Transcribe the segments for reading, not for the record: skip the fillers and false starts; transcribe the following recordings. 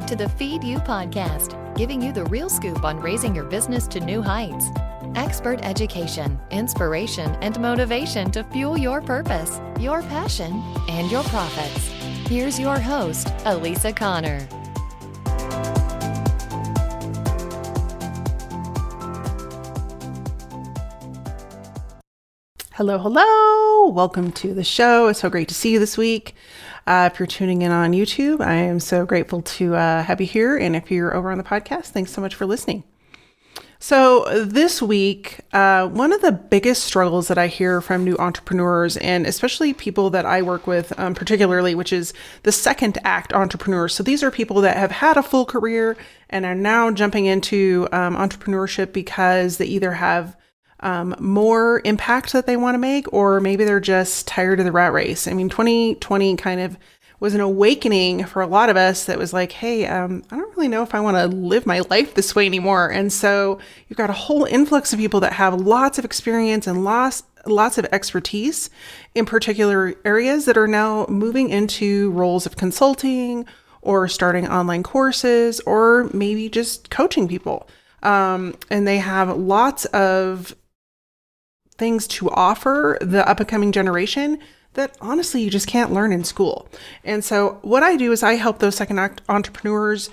to the Feed You podcast, giving you the real scoop on raising your business to new heights. Expert education, inspiration, and motivation to fuel your purpose, your passion, and your profits. Here's your host, Elisa Connor. Hello, hello. Welcome to the show. It's so great to see you this week. If you're tuning in on YouTube, I am so grateful to have you here. And if you're over on the podcast, thanks so much for listening. So this week, one of the biggest struggles that I hear from new entrepreneurs, and especially people that I work with particularly, which is the second act entrepreneurs. So these are people that have had a full career and are now jumping into entrepreneurship because they either have more impact that they want to make, or maybe they're just tired of the rat race. I mean, 2020 kind of was an awakening for a lot of us that was like, hey, I don't really know if I want to live my life this way anymore. And so you've got a whole influx of people that have lots of experience and lots of expertise in particular areas that are now moving into roles of consulting or starting online courses or maybe just coaching people. And they have lots of things to offer the up-and-coming generation that honestly you just can't learn in school. And so what I do is I help those second act entrepreneurs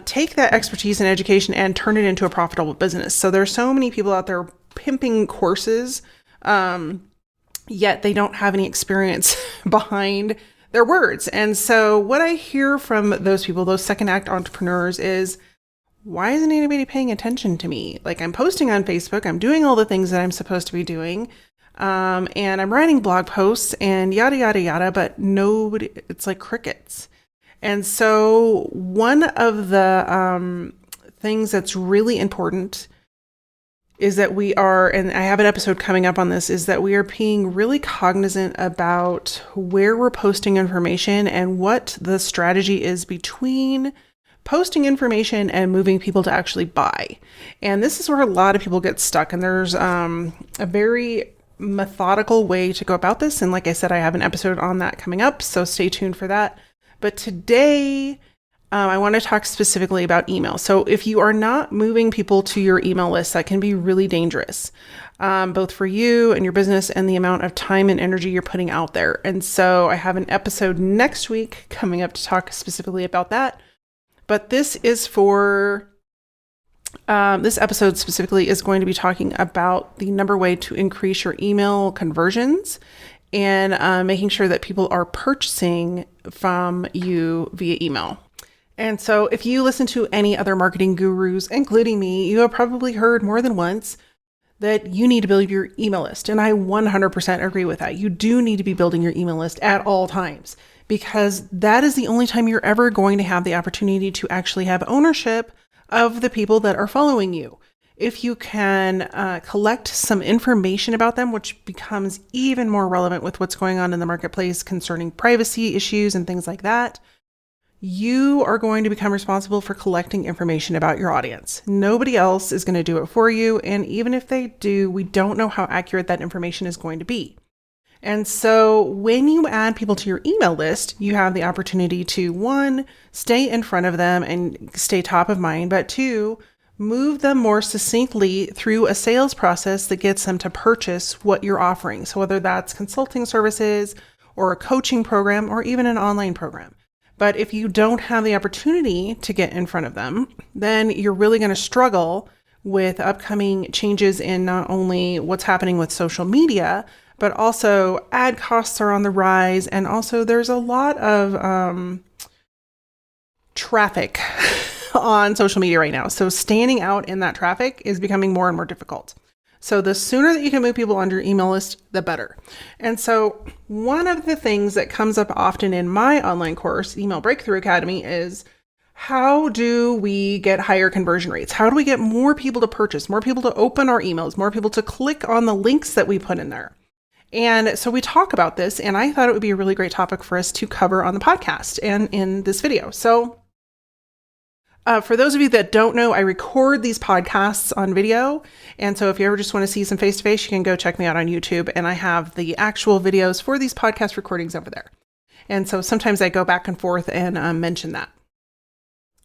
take that expertise and education and turn it into a profitable business. So there's so many people out there pimping courses, yet they don't have any experience behind their words. And so what I hear from those people, those second act entrepreneurs, is, why isn't anybody paying attention to me? Like, I'm posting on Facebook, I'm doing all the things that I'm supposed to be doing, and I'm writing blog posts and yada, yada, yada, but nobody, it's like crickets. And so one of the things that's really important is that we are, and I have an episode coming up on this, is that we are being really cognizant about where we're posting information and what the strategy is between posting information and moving people to actually buy. And this is where a lot of people get stuck. And there's a very methodical way to go about this. And like I said, I have an episode on that coming up, so stay tuned for that. But today, I want to talk specifically about email. So if you are not moving people to your email list, that can be really dangerous, both for you and your business and the amount of time and energy you're putting out there. And so I have an episode next week coming up to talk specifically about that. But this is for, this episode specifically is going to be talking about the number way to increase your email conversions and making sure that people are purchasing from you via email. And so if you listen to any other marketing gurus, including me, you have probably heard more than once that you need to build your email list. And I 100% agree with that. You do need to be building your email list at all times, because that is the only time you're ever going to have the opportunity to actually have ownership of the people that are following you. If you can collect some information about them, which becomes even more relevant with what's going on in the marketplace concerning privacy issues and things like that, you are going to become responsible for collecting information about your audience. Nobody else is going to do it for you. And even if they do, we don't know how accurate that information is going to be. And so when you add people to your email list, you have the opportunity to, one, stay in front of them and stay top of mind, but two, move them more succinctly through a sales process that gets them to purchase what you're offering. So whether that's consulting services or a coaching program or even an online program. But if you don't have the opportunity to get in front of them, then you're really going to struggle with upcoming changes in not only what's happening with social media, but also ad costs are on the rise. And also there's a lot of traffic on social media right now. So standing out in that traffic is becoming more and more difficult. So the sooner that you can move people onto your email list, the better. And so one of the things that comes up often in my online course, Email Breakthrough Academy, is how do we get higher conversion rates? How do we get more people to purchase, more people to open our emails, more people to click on the links that we put in there? And so we talk about this, and I thought it would be a really great topic for us to cover on the podcast and in this video. So for those of you that don't know, I record these podcasts on video. And so if you ever just want to see some face-to-face, you can go check me out on YouTube. And I have the actual videos for these podcast recordings over there. And so sometimes I go back and forth and mention that.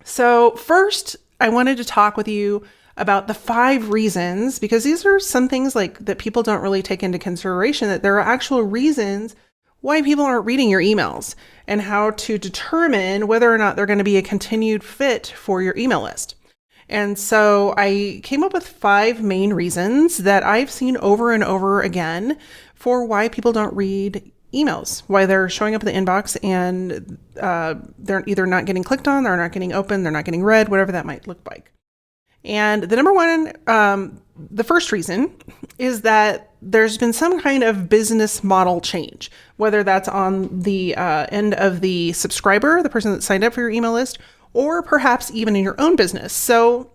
So first, I wanted to talk with you about the 5 reasons, because these are some things like that people don't really take into consideration, that there are actual reasons why people aren't reading your emails, and how to determine whether or not they're going to be a continued fit for your email list. And so I came up with 5 main reasons that I've seen over and over again for why people don't read emails, why they're showing up in the inbox and they're either not getting clicked on, they're not getting open, they're not getting read, whatever that might look like. And the number one, the first reason is that there's been some kind of business model change, whether that's on the end of the subscriber, the person that signed up for your email list, or perhaps even in your own business. So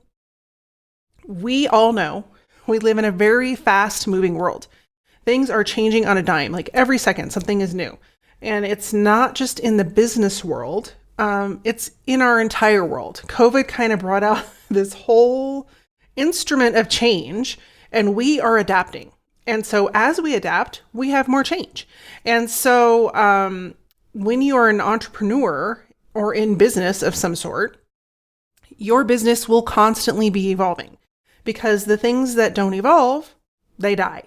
we all know we live in a very fast moving world. Things are changing on a dime. Like every second, something is new. And it's not just in the business world. It's in our entire world. COVID kind of brought out this whole instrument of change, and we are adapting. And so as we adapt, we have more change. And so when you are an entrepreneur or in business of some sort, your business will constantly be evolving, because the things that don't evolve, they die.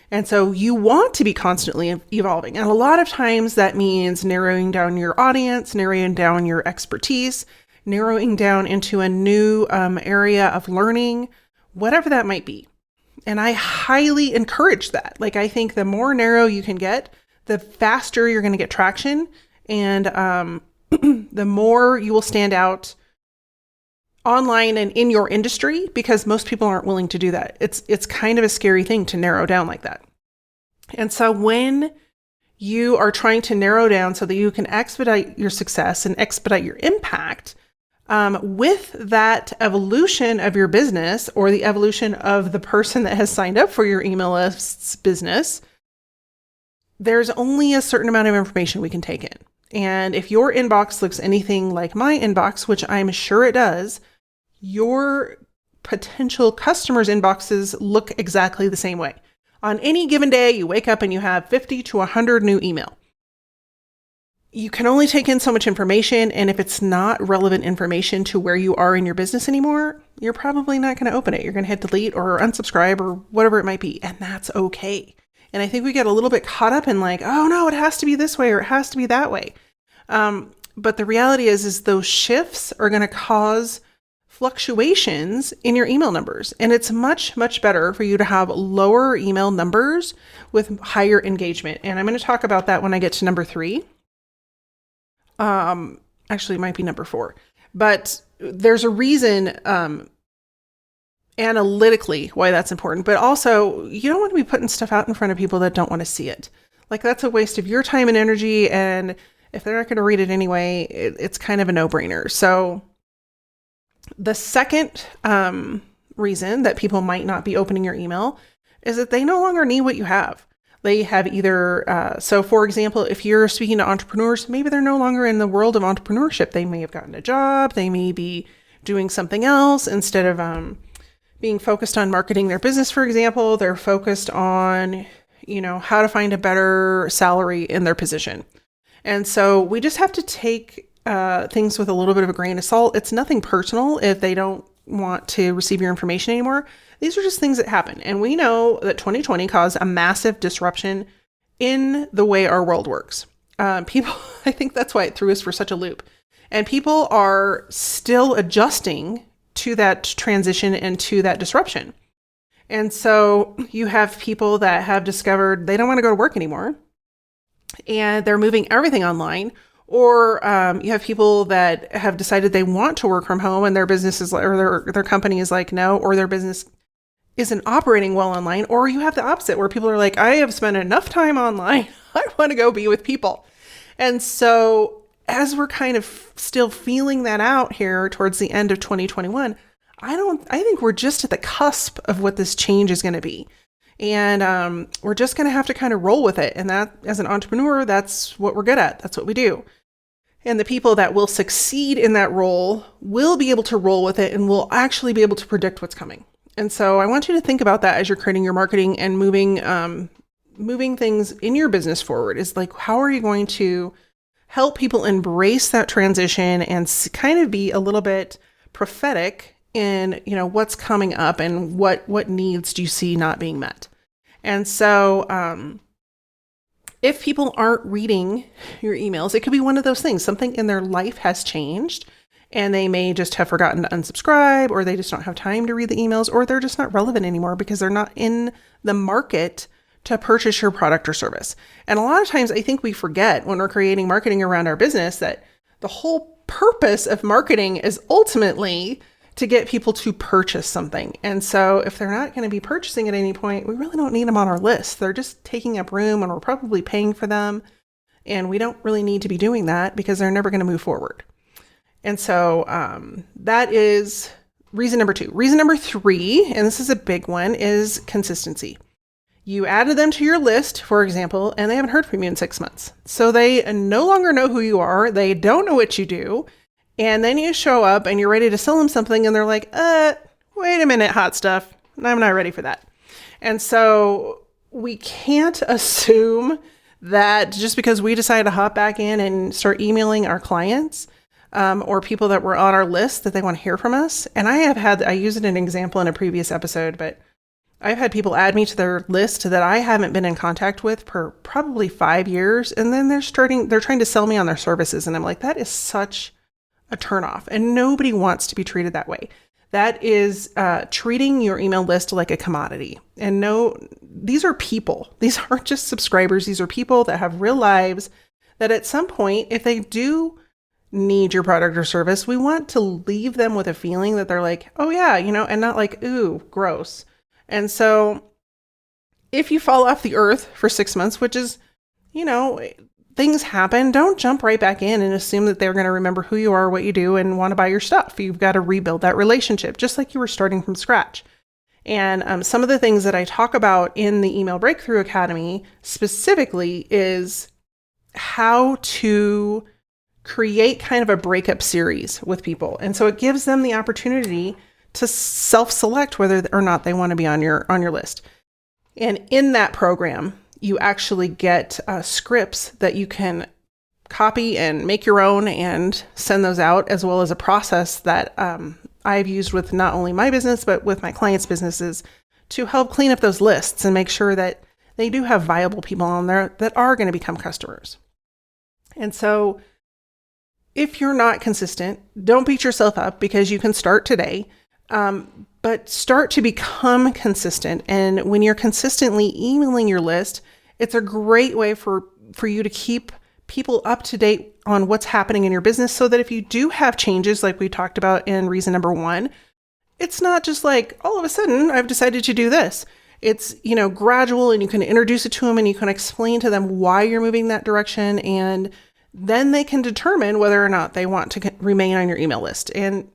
And so you want to be constantly evolving. And a lot of times that means narrowing down your audience, narrowing down your expertise, narrowing down into a new area of learning, whatever that might be. And I highly encourage that. Like, I think the more narrow you can get, the faster you're going to get traction, and the more you will stand out online and in your industry, because most people aren't willing to do that. It's kind of a scary thing to narrow down like that. And so when you are trying to narrow down so that you can expedite your success and expedite your impact, with that evolution of your business, or the evolution of the person that has signed up for your email list's business, there's only a certain amount of information we can take in. And if your inbox looks anything like my inbox, which I'm sure it does, your potential customers' inboxes look exactly the same way. On any given day, you wake up and you have 50 to 100 new email. You can only take in so much information, and if it's not relevant information to where you are in your business anymore, you're probably not going to open it. You're going to hit delete or unsubscribe or whatever it might be, and that's okay. And I think we get a little bit caught up in like, oh no, it has to be this way or it has to be that way. But the reality is those shifts are going to cause fluctuations in your email numbers. And it's much, much better for you to have lower email numbers with higher engagement. And I'm going to talk about that when I get to number 3. Actually, it might be number 4. But there's a reason analytically why that's important. But also, you don't want to be putting stuff out in front of people that don't want to see it. Like, that's a waste of your time and energy. And if they're not going to read it anyway, it's kind of a no-brainer. So the second reason that people might not be opening your email is that they no longer need what you have. They have either, so for example, if you're speaking to entrepreneurs, maybe they're no longer in the world of entrepreneurship. They may have gotten a job. They may be doing something else. Instead of being focused on marketing their business, for example, they're focused on, how to find a better salary in their position. And so we just have to take things with a little bit of a grain of salt. It's nothing personal if they don't want to receive your information anymore. These are just things that happen. And we know that 2020 caused a massive disruption in the way our world works. People, I think that's why it threw us for such a loop. And people are still adjusting to that transition and to that disruption. And so you have people that have discovered they don't want to go to work anymore, and they're moving everything online. Or you have people that have decided they want to work from home, and their business is, or their company is like, no, or their business isn't operating well online. Or you have the opposite, where people are like, I have spent enough time online. I want to go be with people. And so as we're kind of still feeling that out here towards the end of 2021, I think we're just at the cusp of what this change is going to be. And we're just going to have to kind of roll with it. And that, as an entrepreneur, that's what we're good at. That's what we do. And the people that will succeed in that role will be able to roll with it and will actually be able to predict what's coming. And so I want you to think about that as you're creating your marketing and moving things in your business forward. Is like, how are you going to help people embrace that transition and kind of be a little bit prophetic in, what's coming up and what needs do you see not being met. And so, if people aren't reading your emails, it could be one of those things. Something in their life has changed and they may just have forgotten to unsubscribe, or they just don't have time to read the emails, or they're just not relevant anymore because they're not in the market to purchase your product or service. And a lot of times I think we forget when we're creating marketing around our business that the whole purpose of marketing is ultimately to get people to purchase something. And so if they're not going to be purchasing at any point, we really don't need them on our list. They're just taking up room and we're probably paying for them. And we don't really need to be doing that because they're never going to move forward. And so that is reason number 2. Reason number 3, and this is a big one, is consistency. You added them to your list, for example, and they haven't heard from you in 6 months. So they no longer know who you are. They don't know what you do. And then you show up and you're ready to sell them something and they're like, wait a minute, hot stuff. I'm not ready for that. And so we can't assume that just because we decide to hop back in and start emailing our clients or people that were on our list that they want to hear from us. And I used it as an example in a previous episode, but I've had people add me to their list that I haven't been in contact with for probably 5 years. And then they're trying to sell me on their services. And I'm like, that is such a turnoff, and nobody wants to be treated that way. That is treating your email list like a commodity. And no, these are people. These aren't just subscribers. These are people that have real lives that at some point, if they do need your product or service, we want to leave them with a feeling that they're like, oh yeah, and not like, ooh, gross. And so if you fall off the earth for 6 months, which is, things happen, don't jump right back in and assume that they're going to remember who you are, what you do, and want to buy your stuff. You've got to rebuild that relationship, just like you were starting from scratch. And some of the things that I talk about in the Email Breakthrough Academy specifically is how to create kind of a breakup series with people. And so it gives them the opportunity to self-select whether or not they want to be on your list. And in that program, you actually get scripts that you can copy and make your own and send those out, as well as a process that I've used with not only my business, but with my clients' businesses to help clean up those lists and make sure that they do have viable people on there that are going to become customers. And so if you're not consistent, don't beat yourself up because you can start today. But start to become consistent. And when you're consistently emailing your list, it's a great way for you to keep people up to date on what's happening in your business so that if you do have changes, like we talked about in reason number 1, it's not just like, all of a sudden, I've decided to do this. It's, gradual, and you can introduce it to them and you can explain to them why you're moving that direction. And then they can determine whether or not they want to remain on your email list. And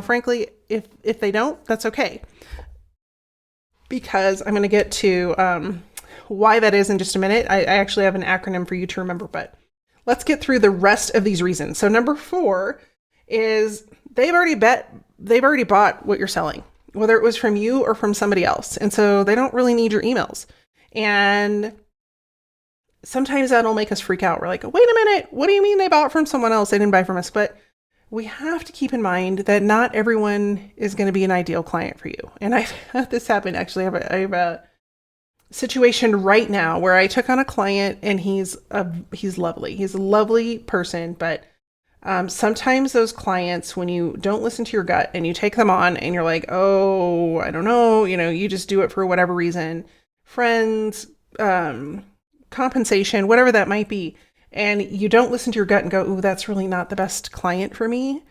frankly, if they don't, that's okay. Because I'm going to get to why that is in just a minute. I actually have an acronym for you to remember, but let's get through the rest of these reasons. So number 4 is they've already bought what you're selling, whether it was from you or from somebody else. And so they don't really need your emails. And sometimes that'll make us freak out. We're like, wait a minute, what do you mean they bought from someone else? They didn't buy from us. But we have to keep in mind that not everyone is going to be an ideal client for you. And I've had this happen. Actually, I have a situation right now where I took on a client and he's lovely. He's a lovely person, but sometimes those clients, when you don't listen to your gut and you take them on and you're like, oh, I don't know, you just do it for whatever reason, friends, compensation, whatever that might be. And you don't listen to your gut and go, ooh, that's really not the best client for me.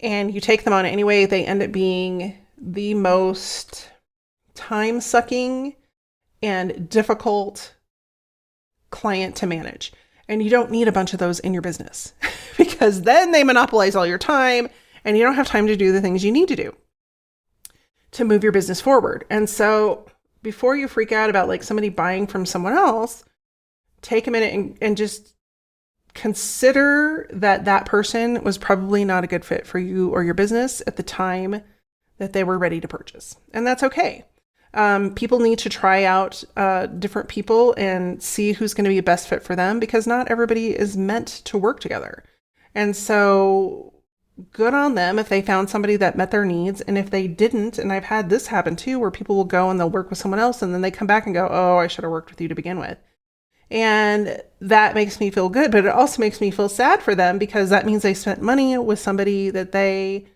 And you take them on anyway, they end up being the most time-sucking and difficult client to manage. And you don't need a bunch of those in your business because then they monopolize all your time and you don't have time to do the things you need to do to move your business forward. And so before you freak out about like somebody buying from someone else, take a minute and just consider that person was probably not a good fit for you or your business at the time that they were ready to purchase. And that's okay. People need to try out different people and see who's going to be a best fit for them, because not everybody is meant to work together. And so good on them if they found somebody that met their needs. And if they didn't, and I've had this happen too, where people will go and they'll work with someone else and then they come back and go, oh, I should have worked with you to begin with. And that makes me feel good, but it also makes me feel sad for them, because that means they spent money with somebody that they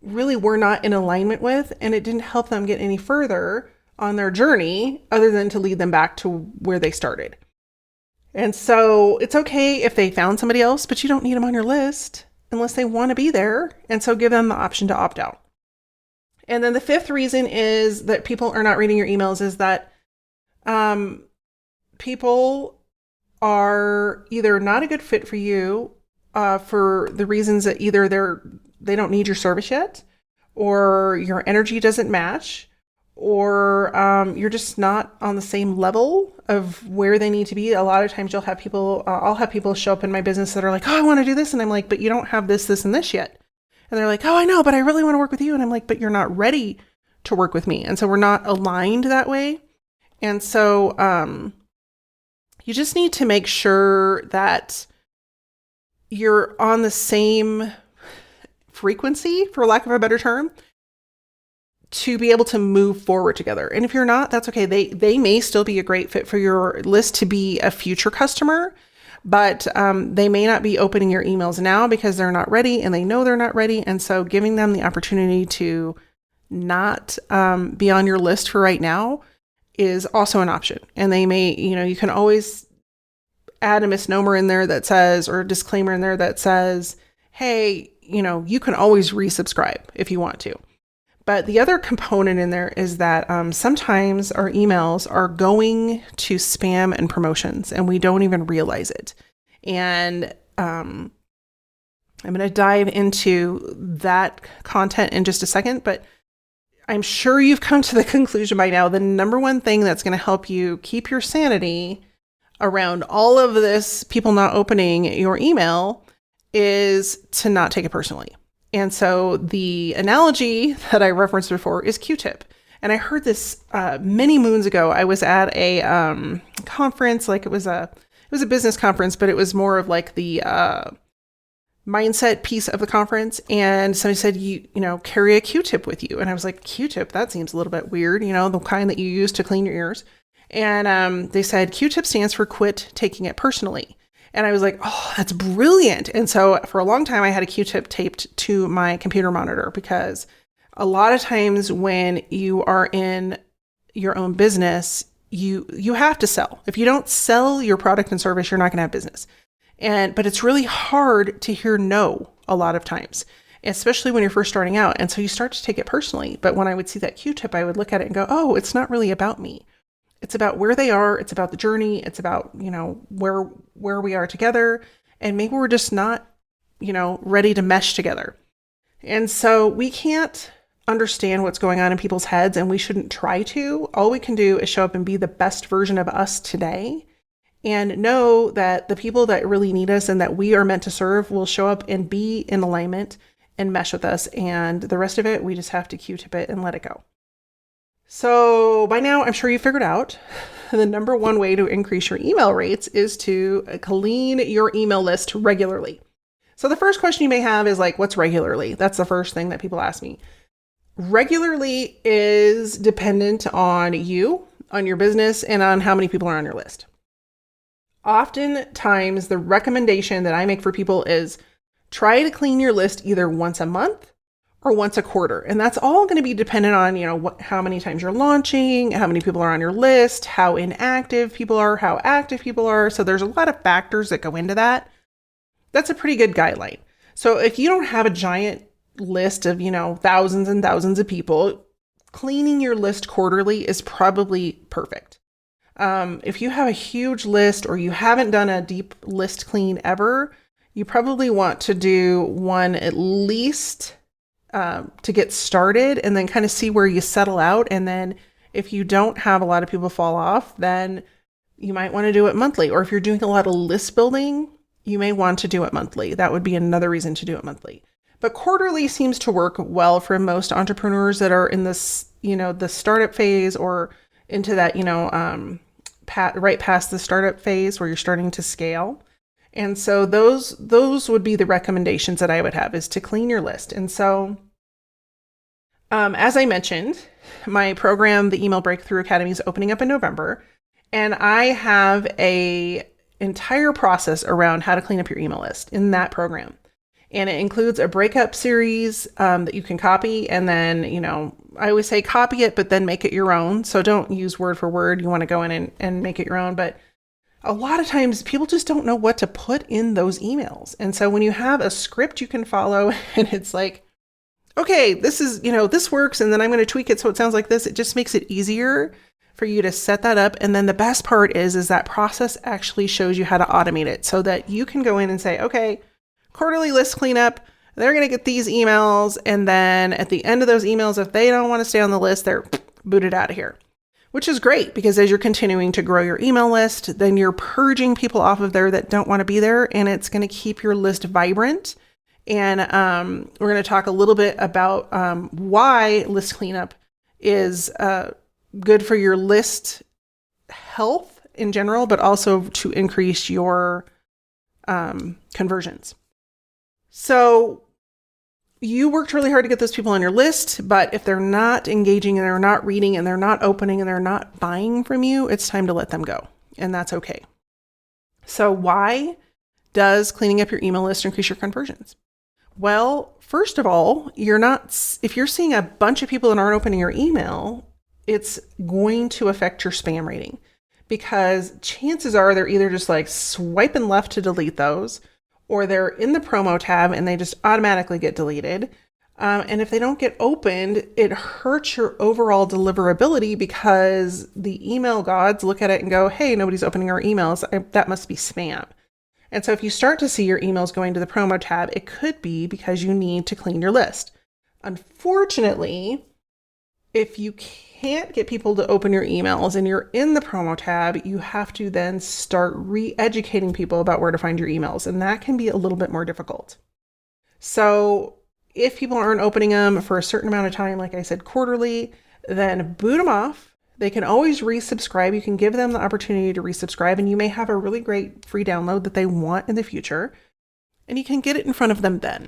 really were not in alignment with, and it didn't help them get any further on their journey other than to lead them back to where they started. And so it's okay if they found somebody else, but you don't need them on your list unless they want to be there. And so give them the option to opt out. And then the fifth reason is that people are not reading your emails is that people are either not a good fit for you for the reasons that either they don't need your service yet, or your energy doesn't match, or you're just not on the same level of where they need to be. A lot of times I'll have people show up in my business that are like, oh, I want to do this. And I'm like, but you don't have this, this, and this yet. And they're like, oh, I know, but I really want to work with you. And I'm like, but you're not ready to work with me. And so we're not aligned that way. And so you just need to make sure that you're on the same frequency, for lack of a better term, to be able to move forward together. And if you're not, that's okay. They may still be a great fit for your list to be a future customer, but they may not be opening your emails now because they're not ready, and they know they're not ready. And so giving them the opportunity to not be on your list for right now is also an option. And they may, you can always add a misnomer in there that says, or a disclaimer in there that says, hey, you can always resubscribe if you want to. But the other component in there is that sometimes our emails are going to spam and promotions, and we don't even realize it. And I'm going to dive into that content in just a second, but I'm sure you've come to the conclusion by now, the number one thing that's going to help you keep your sanity around all of this, people not opening your email, is to not take it personally. And so the analogy that I referenced before is Q-tip. And I heard this many moons ago. I was at a conference, like it was a business conference, but it was more of like the mindset piece of the conference. And somebody said, you carry a Q-tip with you. And I was like, Q-tip? That seems a little bit weird, the kind that you use to clean your ears. And they said, Q-tip stands for quit taking it personally. And I was like, oh, that's brilliant. And so for a long time, I had a Q-tip taped to my computer monitor, because a lot of times when you are in your own business, you have to sell. If you don't sell your product and service, you're not going to have business. But it's really hard to hear no a lot of times, especially when you're first starting out. And so you start to take it personally. But when I would see that Q-tip, I would look at it and go, oh, it's not really about me. It's about where they are. It's about the journey. It's about, where we are together. And maybe we're just not, ready to mesh together. And so we can't understand what's going on in people's heads, and we shouldn't try to. All we can do is show up and be the best version of us today, and know that the people that really need us and that we are meant to serve will show up and be in alignment and mesh with us. And the rest of it, we just have to Q-tip it and let it go. So by now, I'm sure you figured out the number one way to increase your email rates is to clean your email list regularly. So the first question you may have is like, what's regularly? That's the first thing that people ask me. Regularly is dependent on you, on your business, and on how many people are on your list. Oftentimes, the recommendation that I make for people is try to clean your list either once a month or once a quarter. And that's all going to be dependent on, how many times you're launching, how many people are on your list, how inactive people are, how active people are. So there's a lot of factors that go into that. That's a pretty good guideline. So if you don't have a giant list of, thousands and thousands of people, cleaning your list quarterly is probably perfect. If you have a huge list or you haven't done a deep list clean ever, you probably want to do one at least to get started, and then kind of see where you settle out. And then if you don't have a lot of people fall off, then you might want to do it monthly. Or if you're doing a lot of list building, you may want to do it monthly. That would be another reason to do it monthly. But quarterly seems to work well for most entrepreneurs that are in this the startup phase or into that, right past the startup phase where you're starting to scale. And so those would be the recommendations that I would have, is to clean your list. And so, as I mentioned, my program, the Email Breakthrough Academy, is opening up in November, and I have a entire process around how to clean up your email list in that program. And it includes a breakup series that you can copy. And then, I always say copy it, but then make it your own. So don't use word for word. You want to go in and make it your own. But a lot of times people just don't know what to put in those emails. And so when you have a script you can follow and it's like, okay, this is, this works. And then I'm going to tweak it so it sounds like this. It just makes it easier for you to set that up. And then the best part is that process actually shows you how to automate it so that you can go in and say, okay, quarterly list cleanup, they're going to get these emails. And then at the end of those emails, if they don't want to stay on the list, they're booted out of here, which is great because as you're continuing to grow your email list, then you're purging people off of there that don't want to be there. And it's going to keep your list vibrant. And we're going to talk a little bit about why list cleanup is good for your list health in general, but also to increase your conversions. So you worked really hard to get those people on your list, but if they're not engaging and they're not reading and they're not opening and they're not buying from you, it's time to let them go. And that's okay. So why does cleaning up your email list increase your conversions? Well, first of all, if you're seeing a bunch of people that aren't opening your email, it's going to affect your spam rating because chances are they're either just like swiping left to delete those, or they're in the promo tab and they just automatically get deleted. And if they don't get opened, it hurts your overall deliverability because the email gods look at it and go, hey, nobody's opening our emails. That must be spam. And so if you start to see your emails going to the promo tab, it could be because you need to clean your list. Unfortunately, if you can't get people to open your emails and you're in the promo tab, you have to then start re-educating people about where to find your emails. And that can be a little bit more difficult. So if people aren't opening them for a certain amount of time, like I said, quarterly, then boot them off. They can always resubscribe. You can give them the opportunity to resubscribe, and you may have a really great free download that they want in the future, and you can get it in front of them then.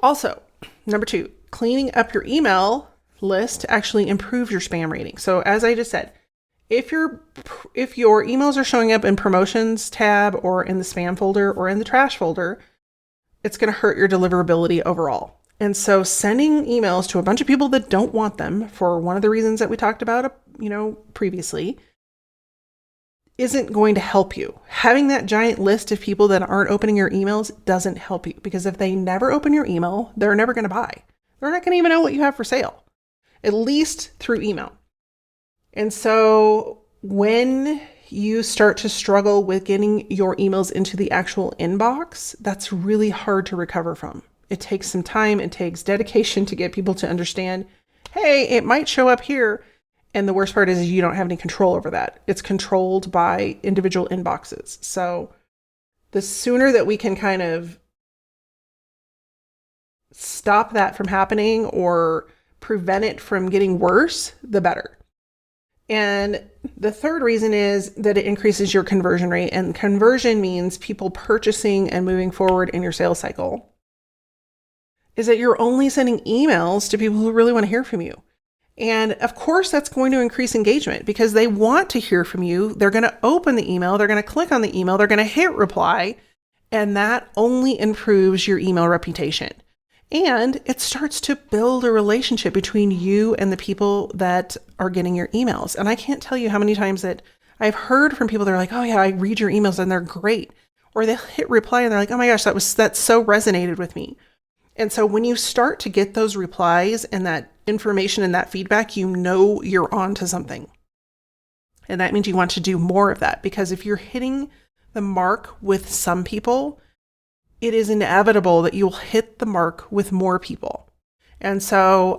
Also, number 2, cleaning up your email list actually improves your spam rating. So as I just said, if your emails are showing up in promotions tab or in the spam folder or in the trash folder, it's going to hurt your deliverability overall. And so sending emails to a bunch of people that don't want them for one of the reasons that we talked about, previously, isn't going to help you. Having that giant list of people that aren't opening your emails doesn't help you because if they never open your email, they're never going to buy. They're not going to even know what you have for sale, at least through email. And so when you start to struggle with getting your emails into the actual inbox, that's really hard to recover from. It takes some time. It takes dedication to get people to understand, hey, it might show up here. And the worst part is you don't have any control over that. It's controlled by individual inboxes. So the sooner that we can kind of stop that from happening or prevent it from getting worse, the better. And the third reason is that it increases your conversion rate. And conversion means people purchasing and moving forward in your sales cycle. Is that you're only sending emails to people who really want to hear from you. And of course, that's going to increase engagement because they want to hear from you. They're going to open the email. They're going to click on the email. They're going to hit reply. And that only improves your email reputation. And it starts to build a relationship between you and the people that are getting your emails. And I can't tell you how many times that I've heard from people that are like, oh yeah, I read your emails and they're great. Or they'll hit reply and they're like, oh my gosh, that so resonated with me. And so when you start to get those replies and that information and that feedback, you know you're on to something. And that means you want to do more of that because if you're hitting the mark with some people, it is inevitable that you'll hit the mark with more people. And so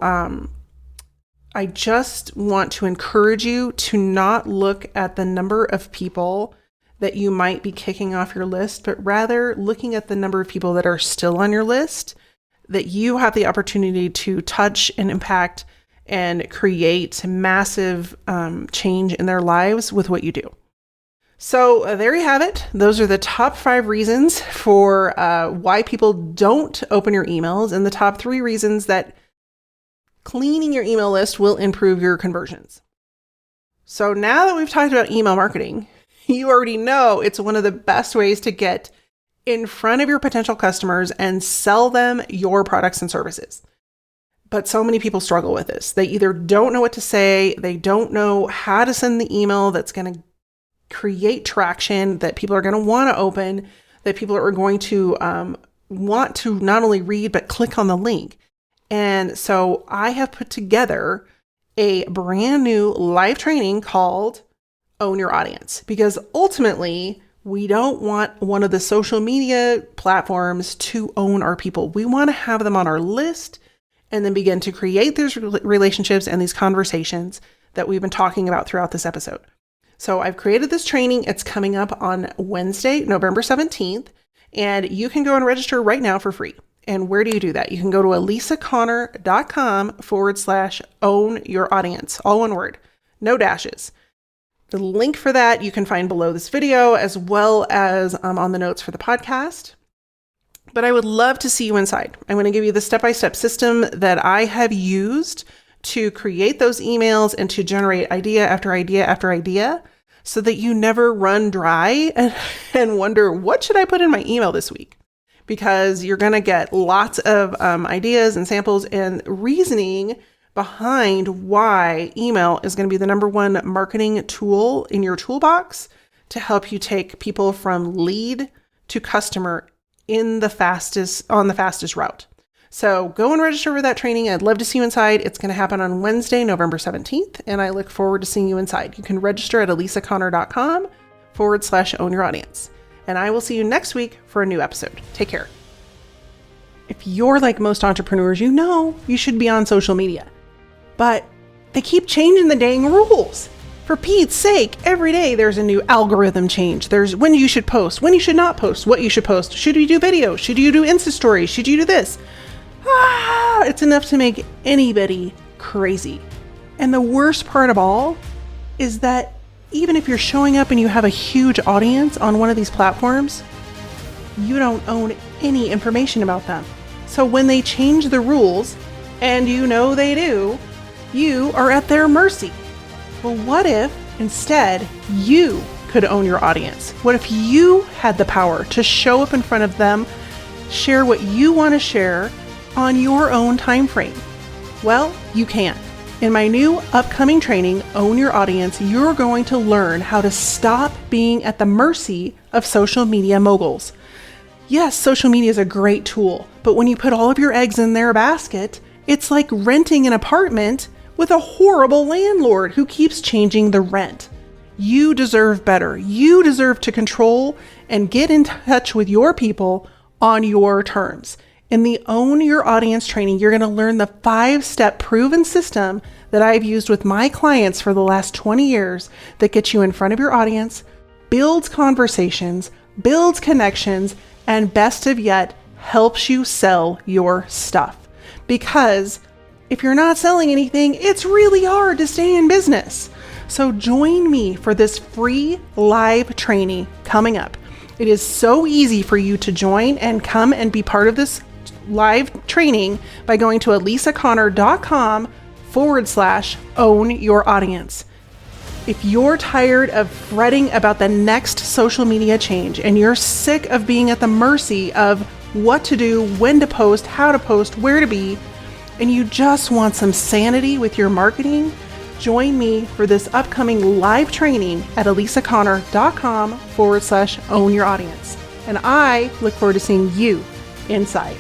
I just want to encourage you to not look at the number of people that you might be kicking off your list, but rather looking at the number of people that are still on your list that you have the opportunity to touch and impact and create massive change in their lives with what you do. So there you have it. Those are the top 5 reasons for why people don't open your emails, and the top 3 reasons that cleaning your email list will improve your conversions. So now that we've talked about email marketing, you already know it's one of the best ways to get in front of your potential customers and sell them your products and services. But so many people struggle with this. They either don't know what to say, they don't know how to send the email that's going to create traction, that people are going to want to open, that people are going to want to not only read, but click on the link. And so I have put together a brand new live training called Own Your Audience, because ultimately we don't want one of the social media platforms to own our people. We want to have them on our list and then begin to create these relationships and these conversations that we've been talking about throughout this episode. So I've created this training. It's coming up on Wednesday, November 17th, and you can go and register right now for free. And where do you do that? You can go to alisaconnor.com/own your audience. All one word, no dashes. The link for that you can find below this video, as well as on the notes for the podcast. But I would love to see you inside. I'm going to give you the step-by-step system that I have used to create those emails and to generate idea after idea after idea, so that you never run dry and wonder, what should I put in my email this week? Because you're going to get lots of ideas and samples and reasoning behind why email is going to be the number one marketing tool in your toolbox to help you take people from lead to customer on the fastest route. So go and register for that training. I'd love to see you inside. It's going to happen on Wednesday, November 17th, and I look forward to seeing you inside. You can register at alisaconnor.com/own your audience. And I will see you next week for a new episode. Take care. If you're like most entrepreneurs, you know you should be on social media, but they keep changing the dang rules. For Pete's sake, every day there's a new algorithm change. There's when you should post, when you should not post, what you should post. Should you do video? Should you do Insta stories? Should you do this? It's enough to make anybody crazy. And the worst part of all is that even if you're showing up and you have a huge audience on one of these platforms, you don't own any information about them. So when they change the rules, and you know they do, you are at their mercy. Well, what if instead you could own your audience? What if you had the power to show up in front of them, share what you want to share on your own time frame? Well, you can. In my new upcoming training, Own Your Audience, you're going to learn how to stop being at the mercy of social media moguls. Yes, social media is a great tool, but when you put all of your eggs in their basket, it's like renting an apartment with a horrible landlord who keeps changing the rent. You deserve better. You deserve to control and get in touch with your people on your terms. In the Own Your Audience training, you're going to learn the 5-step proven system that I've used with my clients for the last 20 years that gets you in front of your audience, builds conversations, builds connections, and best of yet, helps you sell your stuff. Because if you're not selling anything, it's really hard to stay in business. So join me for this free live training coming up. It is so easy for you to join and come and be part of this live training by going to alisaconnor.com/own your audience. If you're tired of fretting about the next social media change and you're sick of being at the mercy of what to do, when to post, how to post, where to be, and you just want some sanity with your marketing, join me for this upcoming live training at alisaconnor.com/own your audience. And I look forward to seeing you inside.